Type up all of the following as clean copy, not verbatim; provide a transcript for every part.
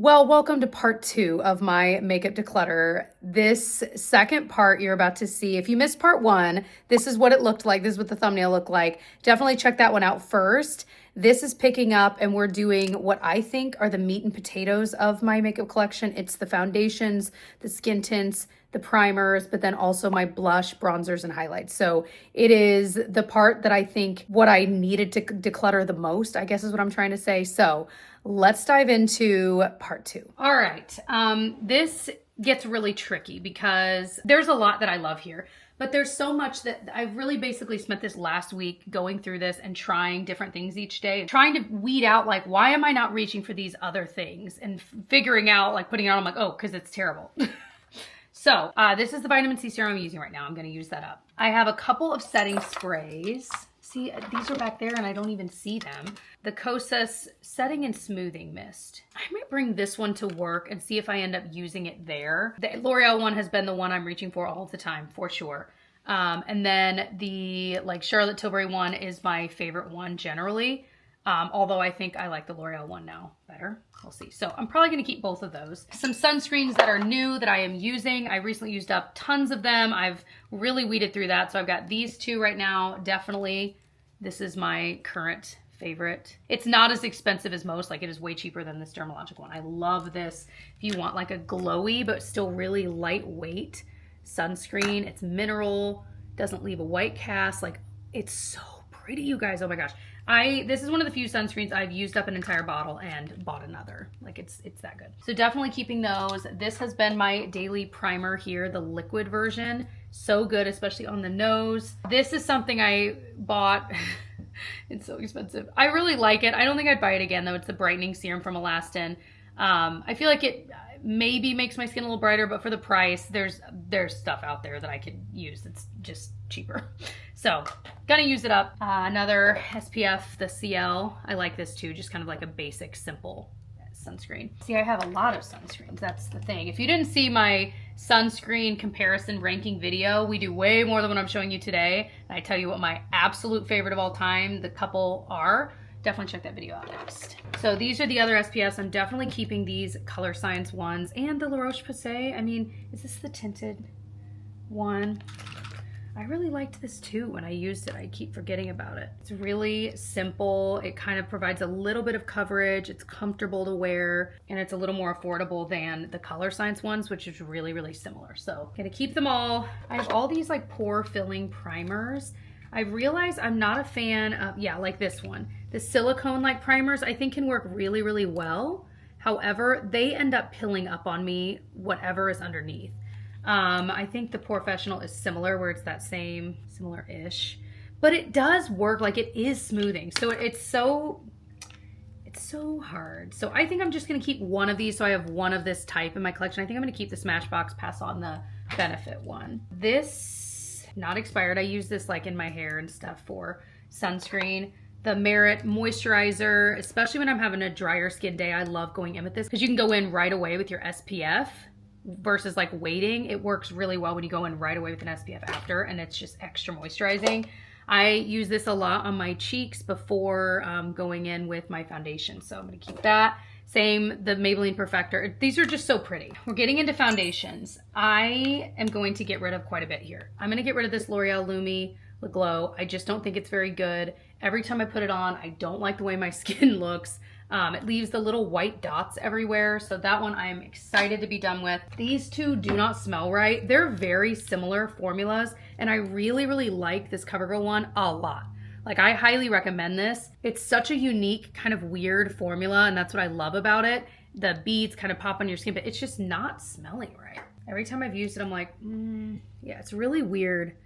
Well, welcome to part 2 of my makeup declutter. This second part you're about to see, if you missed part 1, this is what it looked like. This is what the thumbnail looked like. Definitely check that one out first. This is picking up and we're doing what I think are the meat and potatoes of my makeup collection. It's the foundations, the skin tints, the primers, but then also my blush, bronzers, and highlights. So it is the part that I think what I needed to declutter the most, I guess is what I'm trying to say. So let's dive into part 2. All right, this gets really tricky because there's a lot that I love here, but there's so much that I really basically spent this last week going through this and trying different things each day, trying to weed out like, why am I not reaching for these other things, and figuring out, like putting it on, I'm like, oh, because it's terrible. So this is the vitamin C serum I'm using right now. I'm going to use that up. I have a couple of setting sprays. See, these are back there and I don't even see them. The Kosas Setting and Smoothing Mist. I might bring this one to work and see if I end up using it there. The L'Oreal one has been the one I'm reaching for all the time, for sure. And then the Charlotte Tilbury one is my favorite one generally. Although I think I like the L'Oreal one now better. We'll see. So I'm probably going to keep both of those. Some sunscreens that are new that I am using. I recently used up tons of them. I've really weeded through that. So I've got these two right now. Definitely. This is my current favorite. It's not as expensive as most. Like, it is way cheaper than this Dermalogic one. I love this. If you want like a glowy but still really lightweight sunscreen, it's mineral, doesn't leave a white cast. Like, it's so pretty, you guys. Oh my gosh. This is one of the few sunscreens I've used up an entire bottle and bought another. Like, it's that good. So definitely keeping those. This has been my daily primer here, the liquid version. So good, especially on the nose. This is something I bought. It's so expensive. I really like it. I don't think I'd buy it again though. It's the brightening serum from Alastin. I feel like it maybe makes my skin a little brighter, but for the price, there's stuff out there that I could use that's just cheaper. So gonna use it up. Another SPF, the CL. I like this too, just kind of like a basic, simple sunscreen. See, I have a lot of sunscreens. That's the thing. If you didn't see my sunscreen comparison ranking video, we do way more than what I'm showing you today. And I tell you what my absolute favorite of all time, the couple are. Definitely check that video out next. So these are the other SPFs. I'm definitely keeping these Color Science ones and the La Roche-Posay. I mean, is this the tinted one? I really liked this too when I used it. I keep forgetting about it. It's really simple. It kind of provides a little bit of coverage. It's comfortable to wear, and it's a little more affordable than the Color Science ones, which is really, really similar. So I'm gonna keep them all. I have all these like pore filling primers. I realize I'm not a fan of, like this one. The silicone-like primers I think can work really, really well. However, they end up pilling up on me whatever is underneath. I think the Professional is similar, where it's that same, similar-ish. But it does work, like it is smoothing. So it's so hard. So I think I'm just gonna keep one of these, so I have one of this type in my collection. I think I'm gonna keep the Smashbox, pass on the Benefit one. This, not expired. I use this like in my hair and stuff for sunscreen. The Merit Moisturizer, especially when I'm having a drier skin day, I love going in with this because you can go in right away with your SPF versus like waiting. It works really well when you go in right away with an SPF after, and it's just extra moisturizing. I use this a lot on my cheeks before going in with my foundation, so I'm gonna keep that. Same, the Maybelline Perfector. These are just so pretty. We're getting into foundations. I am going to get rid of quite a bit here. I'm gonna get rid of this L'Oreal Lumi Le Glow. I just don't think it's very good. Every time I put it on, I don't like the way my skin looks. It leaves the little white dots everywhere. So that one I'm excited to be done with. These two do not smell right. They're very similar formulas, and I really, really like this CoverGirl one a lot. Like, I highly recommend this. It's such a unique kind of weird formula, and that's what I love about it. The beads kind of pop on your skin, but it's just not smelling right. Every time I've used it, I'm like, yeah, it's really weird.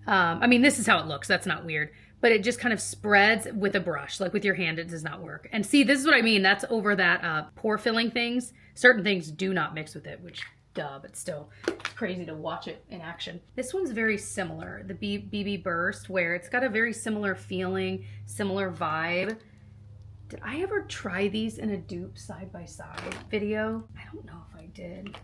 I mean, this is how it looks. That's not weird. But it just kind of spreads with a brush. Like with your hand, it does not work. And see, this is what I mean. That's over that pore filling things. Certain things do not mix with it, which duh, but still it's crazy to watch it in action. This one's very similar, the BB Burst, where it's got a very similar feeling, similar vibe. Did I ever try these in a dupe side-by-side video? I don't know if I did.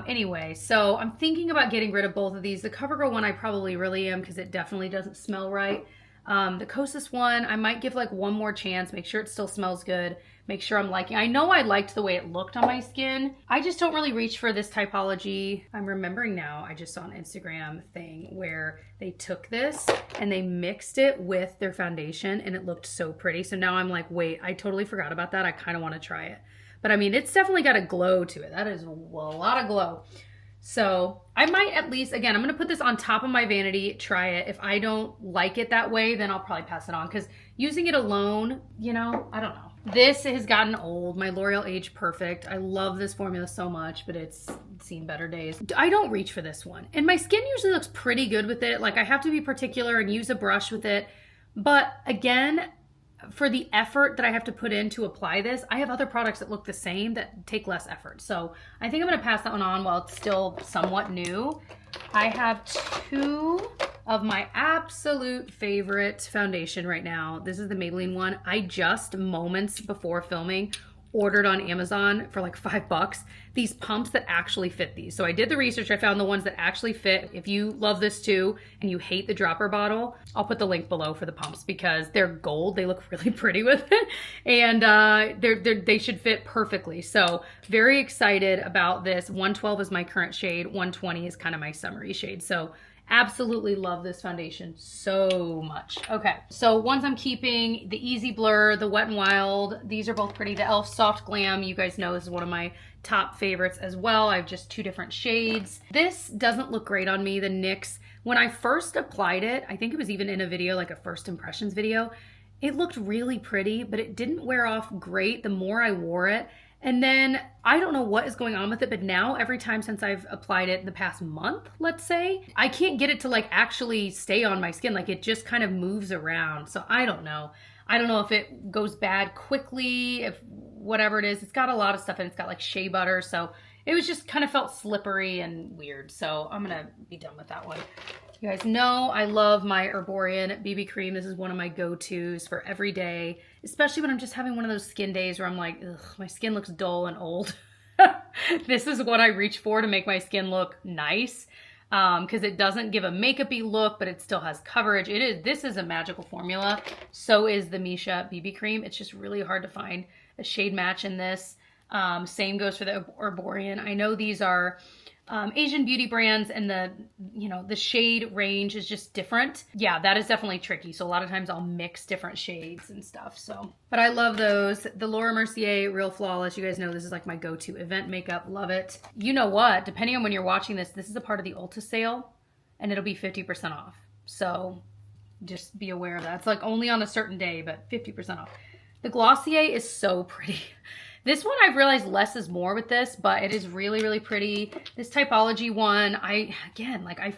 Anyway, so I'm thinking about getting rid of both of these. The CoverGirl one I probably really am, because it definitely doesn't smell right. The Kosas one, I might give like one more chance, make sure it still smells good. make sure I'm liking. I know I liked the way it looked on my skin. I just don't really reach for this typology. I'm remembering now, I just saw an Instagram thing where they took this and they mixed it with their foundation and it looked so pretty. So now I'm like, wait, I totally forgot about that. I kind of want to try it. But I mean, it's definitely got a glow to it. That is a lot of glow. So I might at least, again, I'm going to put this on top of my vanity, try it. If I don't like it that way, then I'll probably pass it on, because using it alone, you know, I don't know. This has gotten old. My L'Oreal Age Perfect. I love this formula so much, but it's seen better days. I don't reach for this one. And my skin usually looks pretty good with it. Like, I have to be particular and use a brush with it. But again, for the effort that I have to put in to apply this, I have other products that look the same that take less effort. So I think I'm gonna pass that one on while it's still somewhat new. I have two of my absolute favorite foundation right now. This is the Maybelline one. I just moments before filming ordered on Amazon for like $5 these pumps that actually fit these. So I did the research. I found the ones that actually fit. If you love this too and you hate the dropper bottle, I'll put the link below for the pumps because they're gold. They look really pretty with it, and they should fit perfectly. So very excited about this. 112 is my current shade. 120 is kind of my summery shade. So absolutely love this foundation so much. Okay, so ones I'm keeping, the Easy Blur, the Wet n Wild. These are both pretty. The e.l.f. Soft Glam, you guys know this is one of my top favorites as well. I have just two different shades. This doesn't look great on me, the NYX. When I first applied it, I think it was even in a video, like a first impressions video, it looked really pretty, but it didn't wear off great the more I wore it. And then I don't know what is going on with it, but now every time since I've applied it the past month, let's say, I can't get it to like actually stay on my skin. Like, it just kind of moves around. So I don't know. I don't know if it goes bad quickly, if whatever it is. It's got a lot of stuff and it's got like shea butter. So it was just kind of felt slippery and weird. So I'm going to be done with that one. You guys know I love my Herborian BB cream. This is one of my go-tos for every day, especially when I'm just having one of those skin days where I'm like, ugh, my skin looks dull and old. This is what I reach for to make my skin look nice, because it doesn't give a makeup-y look, but it still has coverage. This is a magical formula. So is the Misha BB cream. It's just really hard to find a shade match in this. Same goes for the Herborian. I know these are Asian beauty brands, and the shade range is just different. Yeah, that is definitely tricky. So a lot of times I'll mix different shades and stuff. So, but I love those. The Laura Mercier Real Flawless. You guys know this is like my go-to event makeup. Love it. You know what? Depending on when you're watching this, this is a part of the Ulta sale, and it'll be 50% off. So just be aware of that. It's like only on a certain day, but 50% off. The Glossier is so pretty. This one, I've realized less is more with this, but it is really, really pretty. This Typology one, I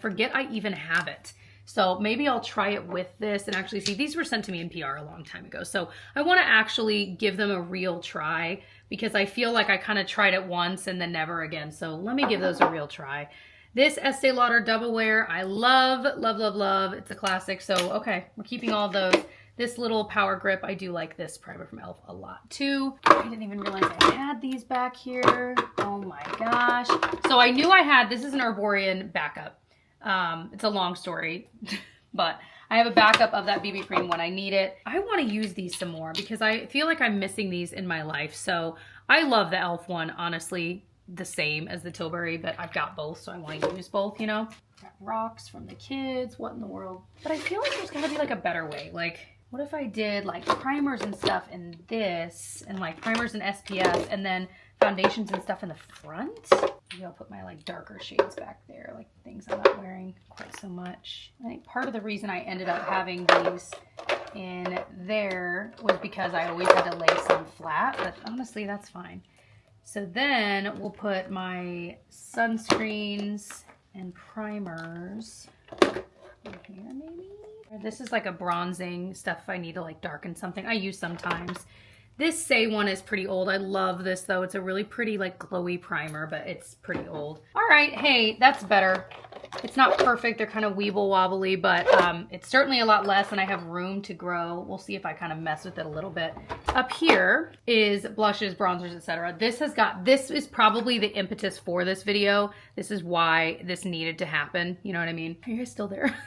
forget I even have it. So maybe I'll try it with this and actually see. These were sent to me in PR a long time ago. So I want to actually give them a real try, because I feel like I kind of tried it once and then never again. So let me give those a real try. This Estee Lauder Double Wear, I love, love, love, love. It's a classic. So, okay, we're keeping all of those. This little Power Grip, I do like this primer from e.l.f. a lot too. I didn't even realize I had these back here. Oh my gosh. So I knew I had, this is an Herborian backup. It's a long story, but I have a backup of that BB cream when I need it. I want to use these some more because I feel like I'm missing these in my life. So I love the e.l.f. one, honestly, the same as the Tilbury, but I've got both, so I want to use both, you know? Got rocks from the kids, what in the world? But I feel like there's gotta be like a better way. Like, what if I did like primers and stuff in this, and like primers and SPF, and then foundations and stuff in the front? Maybe I'll put my like darker shades back there, like things I'm not wearing quite so much. I think part of the reason I ended up having these in there was because I always had to lay some flat, but honestly, that's fine. So then we'll put my sunscreens and primers over here maybe. This is like a bronzing stuff if I need to like darken something. I use sometimes. This Say one is pretty old. I love this though. It's a really pretty like glowy primer, but it's pretty old. All right, hey, that's better. It's not perfect. They're kind of weeble wobbly, but it's certainly a lot less and I have room to grow. We'll see if I kind of mess with it a little bit. Up here is blushes, bronzers, etc. This is probably the impetus for this video. This is why this needed to happen. You know what I mean? Are you guys still there?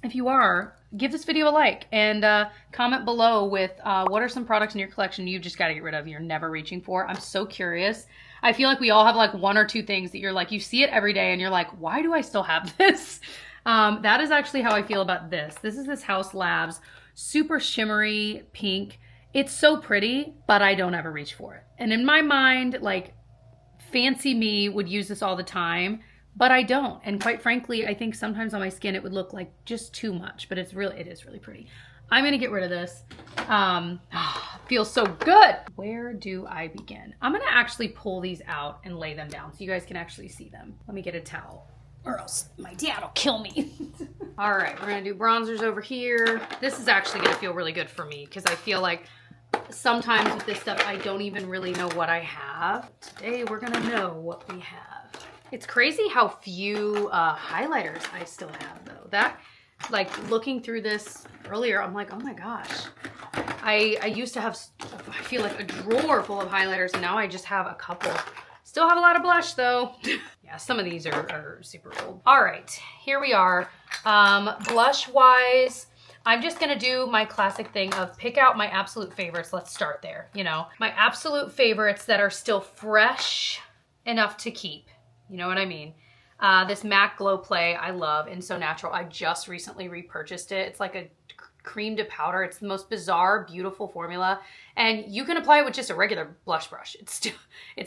If you are, give this video a like and comment below with what are some products in your collection you just got to get rid of, you're never reaching for. I'm so curious. I feel like we all have like one or two things that you're like, you see it every day and you're like, why do I still have this? That is actually how I feel about this. This is this House Labs super shimmery pink. It's so pretty, but I don't ever reach for it. And in my mind, like, fancy me would use this all the time, but I don't. And quite frankly, I think sometimes on my skin it would look like just too much, but it is really pretty. I'm gonna get rid of this. Feels so good. Where do I begin? I'm gonna actually pull these out and lay them down so you guys can actually see them. Let me get a towel or else my dad will kill me. All right, we're gonna do bronzers over here. This is actually gonna feel really good for me because I feel like sometimes with this stuff, I don't even really know what I have. Today, we're gonna know what we have. It's crazy how few highlighters I still have though. That, like looking through this earlier, I'm like, oh my gosh. I used to have, I feel like a drawer full of highlighters and now I just have a couple. Still have a lot of blush though. Yeah, some of these are super old. All right, here we are. Blush wise, I'm just gonna do my classic thing of pick out my absolute favorites. Let's start there, you know. My absolute favorites that are still fresh enough to keep. You know what I mean? This MAC Glow Play I love and So Natural. I just recently repurchased it. It's like a cream to powder. It's the most bizarre, beautiful formula. And you can apply it with just a regular blush brush. It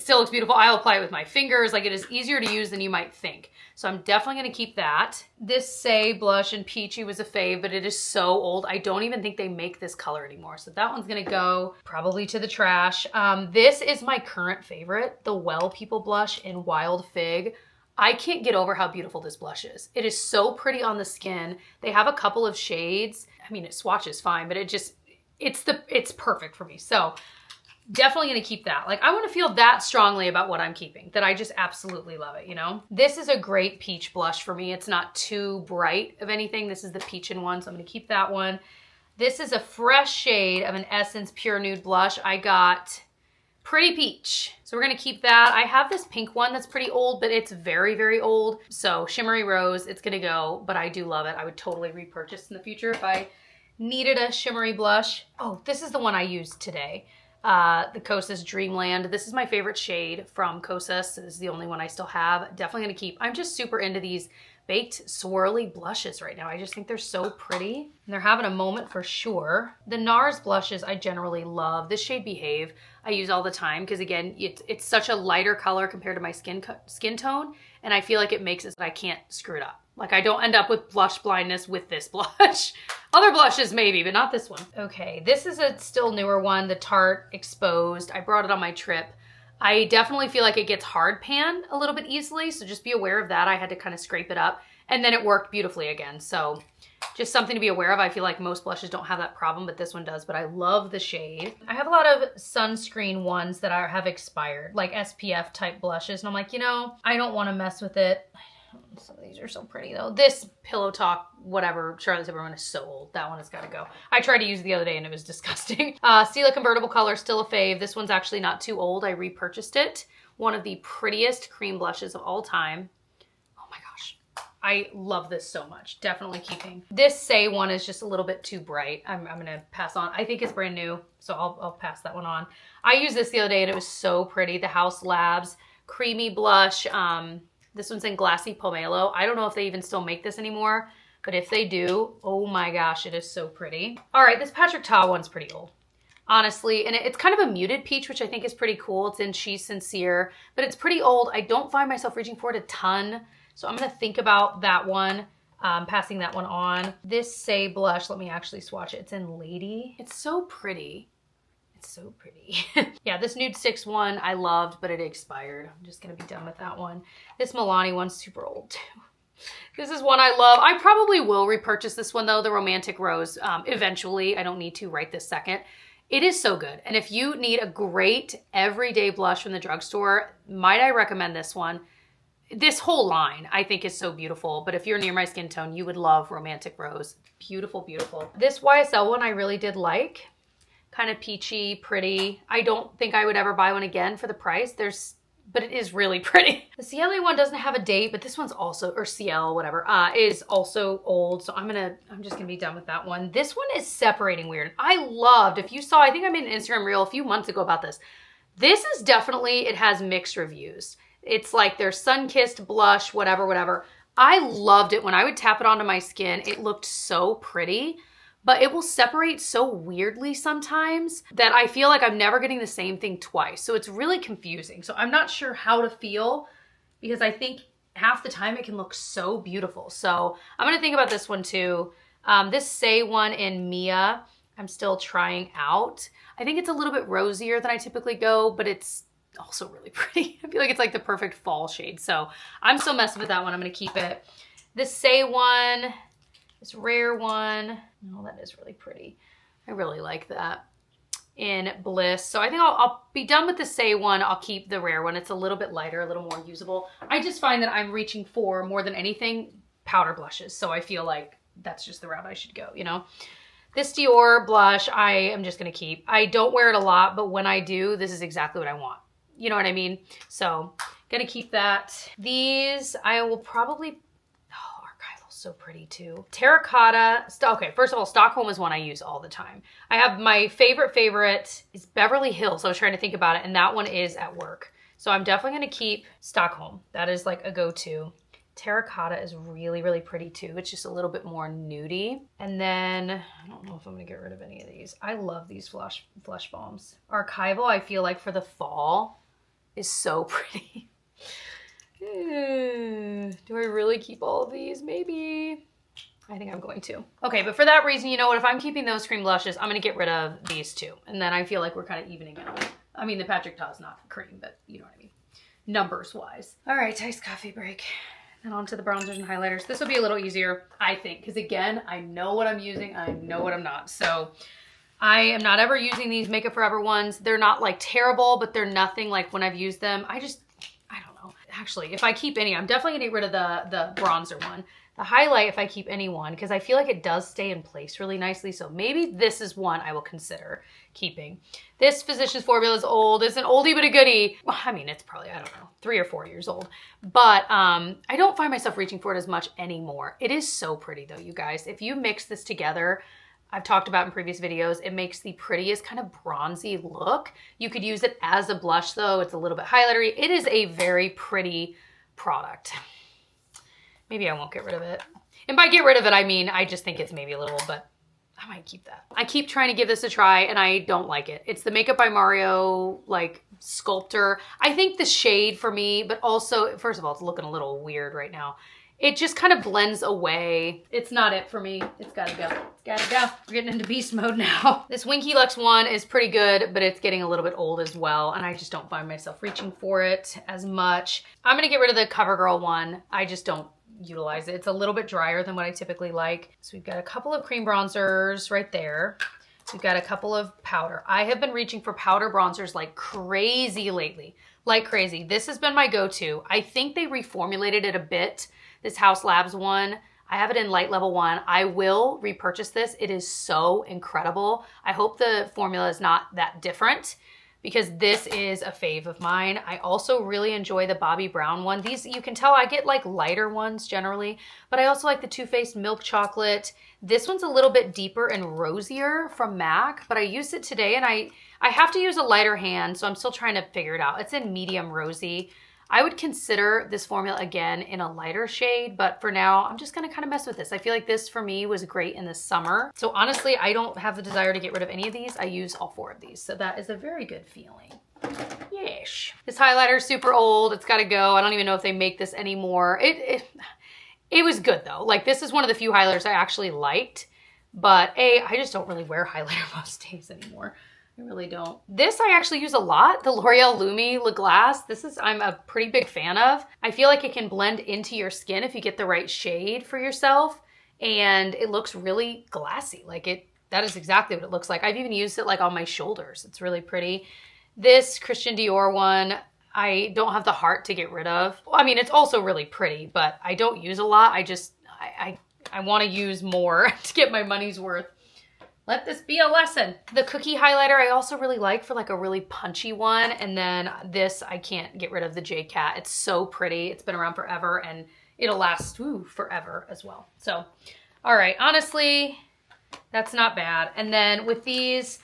still looks beautiful. I'll apply it with my fingers. Like, it is easier to use than you might think. So I'm definitely gonna keep that. This Say blush in Peachy was a fave, but it is so old. I don't even think they make this color anymore. So that one's gonna go probably to the trash. This is my current favorite, the Well People blush in Wild Fig. I can't get over how beautiful this blush is. It is so pretty on the skin. They have a couple of shades. I mean, it swatches fine, but it's perfect for me. So definitely gonna keep that. Like, I wanna feel that strongly about what I'm keeping, that I just absolutely love it, you know? This is a great peach blush for me. It's not too bright of anything. This is the peach in one, so I'm gonna keep that one. This is a fresh shade of an Essence Pure Nude blush. I got Pretty Peach. So we're gonna keep that. I have this pink one that's pretty old, but it's very old. So Shimmery Rose, it's gonna go, but I do love it. I would totally repurchase in the future if I needed a shimmery blush. Oh, this is the one I used today. The Kosas Dreamland. This is my favorite shade from Kosas. This is the only one I still have. Definitely gonna keep. I'm just super into these baked swirly blushes right now. I just think they're so pretty. And they're having a moment for sure. The NARS blushes I generally love. This shade Behave I use all the time because, again, it's such a lighter color compared to my skin tone, and I feel like it makes it so I can't screw it up. Like, I don't end up with blush blindness with this blush. Other blushes maybe, but not this one. Okay, this is a still newer one, the Tarte Exposed. I brought it on my trip. I definitely feel like it gets hard pan a little bit easily, so just be aware of that. I had to kind of scrape it up, and then it worked beautifully again. So just something to be aware of. I feel like most blushes don't have that problem, but this one does, but I love the shade. I have a lot of sunscreen ones that have expired, like SPF type blushes, and I'm like, you know, I don't want to mess with it. Some of these are so pretty though. This Pillow Talk, whatever, Charlotte Tilbury one is so old. That one has got to go. I tried to use it the other day and it was disgusting. Stila Convertible Color, still a fave. This one's actually not too old. I repurchased it. One of the prettiest cream blushes of all time. Oh my gosh. I love this so much. Definitely keeping. This Say one is just a little bit too bright. I'm gonna pass on. I think it's brand new, so I'll pass that one on. I used this the other day and it was so pretty. The House Labs Creamy Blush. This one's in Glassy Pomelo. I don't know if they even still make this anymore, but if they do, oh my gosh, it is so pretty. All right, this Patrick Ta one's pretty old, honestly. And it's kind of a muted peach, which I think is pretty cool. It's in She's Sincere, but it's pretty old. I don't find myself reaching for it a ton, so I'm gonna think about that one, passing that one on. This Say blush, let me actually swatch it. It's in Lady. It's so pretty. So pretty. Yeah, this Nude 6 one I loved, but it expired. I'm just gonna be done with that one. This Milani one's super old too. This is one I love. I probably will repurchase this one though, the Romantic Rose, eventually. I don't need to right this second. It is so good. And if you need a great everyday blush from the drugstore, might I recommend this one? This whole line I think is so beautiful, but if you're near my skin tone, you would love Romantic Rose. Beautiful, beautiful. This YSL one I really did like. Kind of peachy, pretty. I don't think I would ever buy one again for the price. There's but it is really pretty. The Ciele one doesn't have a date, but this one's also, or Ciel, whatever, is also old. So I'm just gonna be done with that one. This one is separating weird. I loved, if you saw, I think I made an Instagram reel a few months ago about this. This is definitely, it has mixed reviews. It's like their sun-kissed blush, whatever, whatever. I loved it. When I would tap it onto my skin, it looked so pretty, but it will separate so weirdly sometimes that I feel like I'm never getting the same thing twice. So it's really confusing. So I'm not sure how to feel because I think half the time it can look so beautiful. So I'm gonna think about this one too. This Say one in Mia, I'm still trying out. I think it's a little bit rosier than I typically go, but it's also really pretty. I feel like it's like the perfect fall shade. So I'm still messing with that one. I'm gonna keep it. This Say one, this Rare one. Oh, that is really pretty. I really like that in Bliss. So I think I'll be done with the Say one. I'll keep the Rare one. It's a little bit lighter, a little more usable. I just find that I'm reaching for, more than anything, powder blushes. So I feel like that's just the route I should go, you know? This Dior blush, I am just gonna keep. I don't wear it a lot, but when I do, this is exactly what I want. You know what I mean? So gonna keep that. These, I will probably, oh, Archival's so pretty too. Terracotta, okay, first of all, Stockholm is one I use all the time. I have my favorite is Beverly Hills. I was trying to think about it, and that one is at work. So I'm definitely gonna keep Stockholm. That is like a go-to. Terracotta is really, really pretty too. It's just a little bit more nudie. And then, I don't know if I'm gonna get rid of any of these. I love these flush bombs. Archival, I feel like for the fall, is so pretty. Do I really keep all of these? Maybe. I think I'm going to. Okay, but for that reason, you know what? If I'm keeping those cream blushes, I'm gonna get rid of these two. And then I feel like we're kind of evening out. I mean, the Patrick Ta's not cream, but you know what I mean. Numbers wise. All right, iced coffee break. And onto the bronzers and highlighters. This will be a little easier, I think, because again, I know what I'm using, I know what I'm not. So I am not ever using these Makeup Forever ones. They're not like terrible, but they're nothing like when I've used them. I don't know. Actually, if I keep any, I'm definitely gonna get rid of the bronzer one. The highlight, if I keep any one, because I feel like it does stay in place really nicely. So maybe this is one I will consider keeping. This Physicians Formula is old. It's an oldie but a goodie. Well, I mean, it's probably, I don't know, 3 or 4 years old. But I don't find myself reaching for it as much anymore. It is so pretty though, you guys. If you mix this together, I've talked about in previous videos, it makes the prettiest kind of bronzy look. You could use it as a blush though. It's a little bit highlightery. It is a very pretty product. Maybe I won't get rid of it. And by get rid of it, I mean, I just think it's maybe a little, but I might keep that. I keep trying to give this a try and I don't like it. It's the Makeup by Mario, like Sculptor. I think the shade for me, but also, first of all, it's looking a little weird right now. It just kind of blends away. It's not it for me. It's gotta go. It's gotta go. We're getting into beast mode now. This Winky Lux one is pretty good, but it's getting a little bit old as well. And I just don't find myself reaching for it as much. I'm gonna get rid of the CoverGirl one. I just don't utilize it. It's a little bit drier than what I typically like. So we've got a couple of cream bronzers right there. We've got a couple of powder. I have been reaching for powder bronzers like crazy lately. Like crazy. This has been my go-to. I think they reformulated it a bit. This House Labs one, I have it in light level 1. I will repurchase this. It is so incredible. I hope the formula is not that different because this is a fave of mine. I also really enjoy the Bobbi Brown one. These, you can tell I get like lighter ones generally, but I also like the Too Faced Milk Chocolate. This one's a little bit deeper and rosier from MAC, but I used it today and I have to use a lighter hand, so I'm still trying to figure it out. It's in medium rosy. I would consider this formula again in a lighter shade, but for now, I'm just gonna kind of mess with this. I feel like this for me was great in the summer. So honestly, I don't have the desire to get id of any of these. I use all 4 of these. So that is a very good feeling. Yeesh. This highlighter is super old. It's gotta go. I don't even know if they make this anymore. It was good though. Like this is one of the few highlighters I actually liked, but I just don't really wear highlighter most days anymore. I really don't. This I actually use a lot, the L'Oreal Lumi Le Glace. This is, I'm a pretty big fan of. I feel like it can blend into your skin if you get the right shade for yourself, and it looks really glassy. Like that is exactly what it looks like. I've even used it like on my shoulders. It's really pretty. This Christian Dior one, I don't have the heart to get rid of. I mean, it's also really pretty, but I don't use a lot. I want to use more to get my money's worth. Let this be a lesson. The cookie highlighter I also really like for like a really punchy one. And then this, I can't get rid of the J Cat. It's so pretty. It's been around forever and it'll last forever as well. So, all right, honestly, that's not bad. And then with these,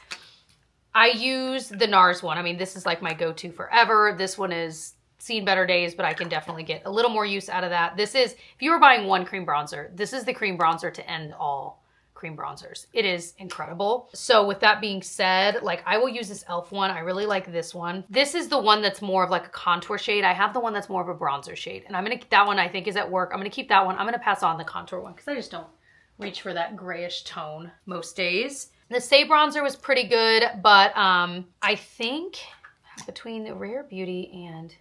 I use the NARS one. I mean, this is like my go-to forever. This one is seen better days, but I can definitely get a little more use out of that. This is, if you were buying one cream bronzer, this is the cream bronzer to end all cream bronzers. It is incredible. So with that being said, like I will use this e.l.f. one. I really like this one. This is the one that's more of like a contour shade. I have the one that's more of a bronzer shade. And that one I think is at work. I'm gonna keep that one. I'm gonna pass on the contour one because I just don't reach for that grayish tone most days. The Say bronzer was pretty good, but I think between the Rare Beauty and,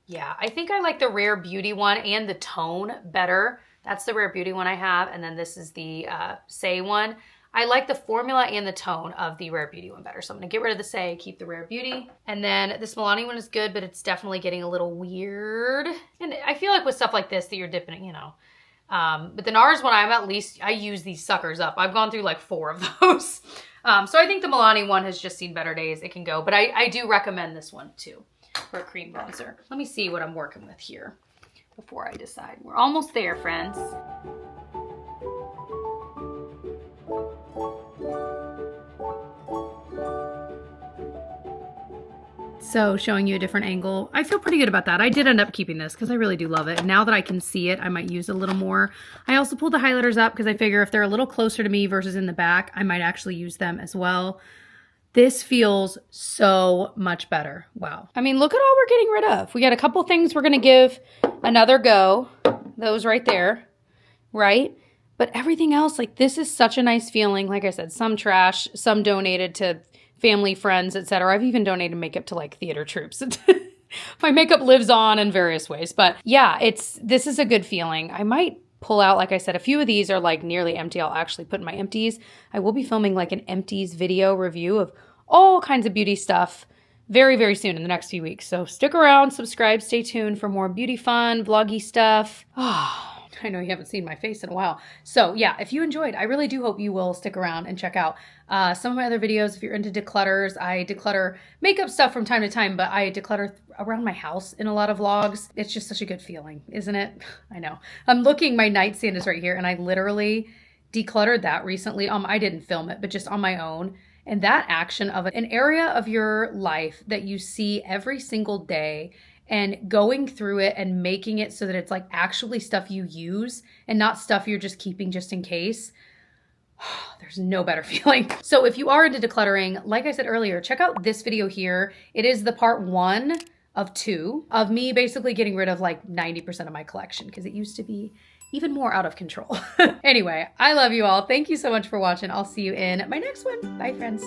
yeah, I think I like the Rare Beauty one and the tone better. That's the Rare Beauty one I have, and then this is the Say one. I like the formula and the tone of the Rare Beauty one better. So I'm gonna get rid of the Say, keep the Rare Beauty. And then this Milani one is good, but it's definitely getting a little weird. And I feel like with stuff like this that you're dipping, you know. But the NARS one, I use these suckers up. I've gone through like 4 of those. So I think the Milani one has just seen better days. It can go, but I do recommend this one too for a cream bronzer. Let me see what I'm working with here before I decide. We're almost there, friends. So showing you a different angle. I feel pretty good about that. I did end up keeping this because I really do love it. And now that I can see it, I might use it a little more. I also pulled the highlighters up because I figure if they're a little closer to me versus in the back, I might actually use them as well. This feels so much better. Wow. I mean, look at all we're getting rid of. We got a couple things we're going to give another go. Those right there, right? But everything else, like this is such a nice feeling. Like I said, some trash, some donated to family, friends, etc. I've even donated makeup to like theater troops. My makeup lives on in various ways. But yeah, this is a good feeling. I might pull out, like I said, a few of these are like nearly empty. I'll actually put in my empties. I will be filming like an empties video review of all kinds of beauty stuff very, very soon in the next few weeks. So stick around, subscribe, stay tuned for more beauty fun, vloggy stuff. I know you haven't seen my face in a while. So yeah, if you enjoyed, I really do hope you will stick around and check out some of my other videos. If you're into declutters, I declutter makeup stuff from time to time, but I declutter around my house in a lot of vlogs. It's just such a good feeling, isn't it? I know. I'm looking, my nightstand is right here, and I literally decluttered that recently. I didn't film it, but just on my own. And that action of an area of your life that you see every single day and going through it and making it so that it's like actually stuff you use and not stuff you're just keeping just in case. There's no better feeling. So if you are into decluttering, like I said earlier, check out this video here. It is the part 1 of 2 of me basically getting rid of like 90% of my collection because it used to be even more out of control. Anyway, I love you all. Thank you so much for watching. I'll see you in my next one. Bye, friends.